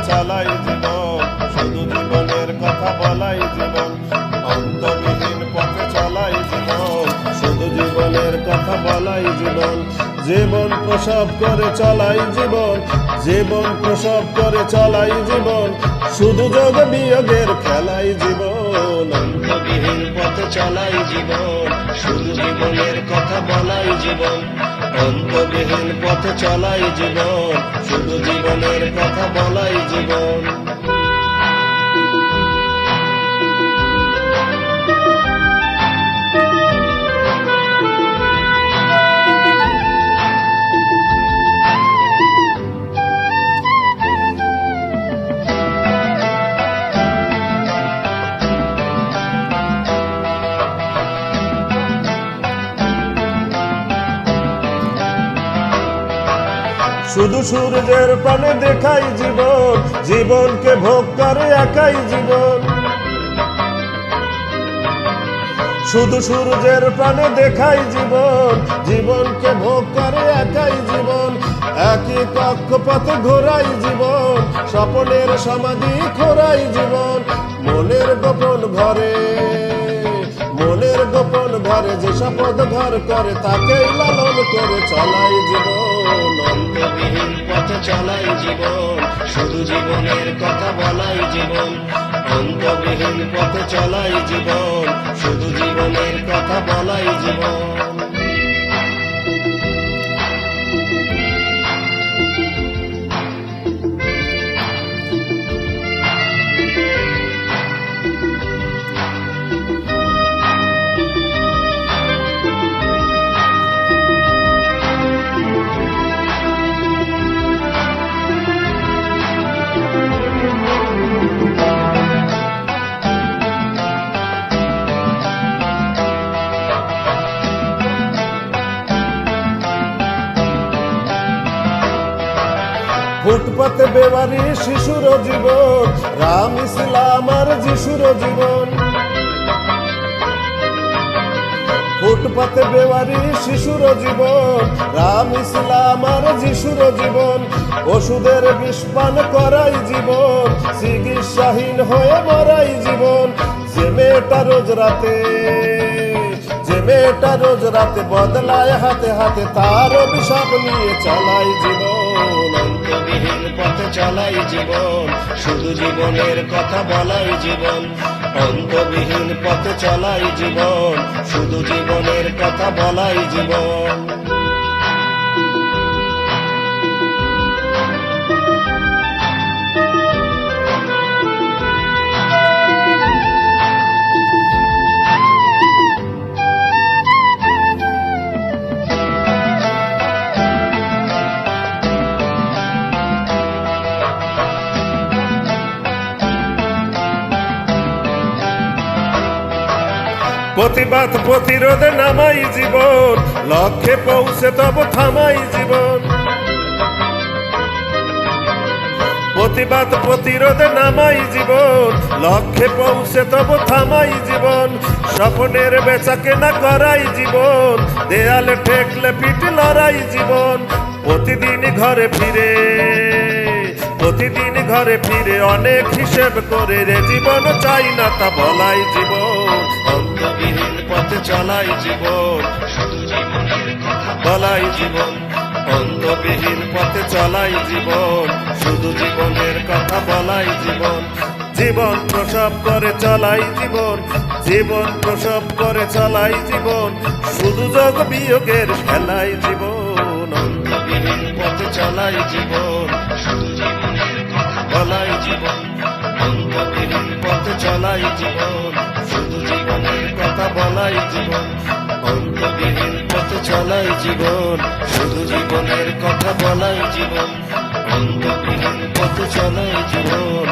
চলাই জীবন, শুধু জীবনের কথা বলাই জীবন। অন্তবিহীন পথে চলাই জীবন, শুধু জীবনের কথা বলাই জীবন। জীবন প্রসব করে চলাই জীবন, জীবন প্রসব করে চলাই জীবন, শুধু যোগ বিয়োগের খেলাই জীবন। অন্তবিহীন পথে চলাই জীবন, শুধু জীবনের কথা বলাই জীবন। অন্তবিহীন পথে চলাই জীবন, শুধু জীবনের কথা বলাই জীবন। শুধু সূর্যের পানে দেখাই জীবন, জীবনকে ভোগ করে একাই জীবন। শুধু সূর্যের প্রাণে দেখাই জীবন, জীবনকে ভোগ করে একাই জীবন। একই কক্ষপথে ঘোরাই জীবন, স্বপ্নের সমাধি খোরাই জীবন। মনের গোপন ঘরে, মনের গোপন ঘরে যে শপথ ঘর করে তাকেই লালন করে চলাই জীবন। অন্তবিহীন পথে চলাই জীবন, শুধু জীবনের কথা বলাই জীবন। অন্তবিহীন পথে চলাই জীবন, শুধু জীবনের কথা বলাই জীবন। ফুটপাতে বেমারি শিশুর জীবন, রাম ইসলাম আর যিশুর জীবন। ফুটপাতে বেমারি শিশুর জীবন, রাম ইসলাম আর যিশুর জীবন। ওষুধের বিষ পান করাই জীবন, চিকিৎসাহীন হয়ে মরাই জীবন। যে মেয়েটা রোজ রাতে, যে মেয়েটা রোজ রাতে বদলায় হাতে হাতে, তার অভিশাপ নিয়ে চলাই জীবন। অন্তবিহীন পথে চলাই জীবন, শুধু জীবনের কথা বলাই জীবন। অন্তবিহীন পথে চলাই জীবন, শুধু জীবনের কথা বলাই জীবন। প্রতিবাদ প্রতিরোধে নামাই জীবন, লক্ষ্যে পৌঁছে তব থামাই জীবন। প্রতিবাদ প্রতিরোধে নামাই জীবন, লক্ষ্যে পৌঁছে তব থামাই জীবন। স্বপ্নের বেচা কেনা করাই জীবন, দেয়ালে ঠেকলে পিঠ লড়াই জীবন। প্রতিদিন ঘরে ফিরে, প্রতিদিন ঘরে ফিরে অনেক হিসেব করে রে জীবন চাই না তা বলাই জীবন। অন্তবিহীন পথে চলাই জীবন, শুধু জীবনের কথা বলাই জীবন। অন্তবিহীন পথে চলাই জীবন, শুধু জীবনের কথা বলাই জীবন। জীবন প্রসব করে চলাই জীবন, জীবন প্রসব করে চলাই জীবন, শুধু যোগ বিয়োগের খেলাই জীবন। অন্তবিহীন পথে চলাই জীবন, শুধু জীবনের কথা বলাই জীবন। অন্তবিহীন পথে চলাই জীবন, শুধু জীবনের কথা বলাই জীবন। অন্তবিহীন পথে চলাই জীবন, শুধু জীবনের কথা বলাই জীবন। অন্তবিহীন পথে চলাই জীবন,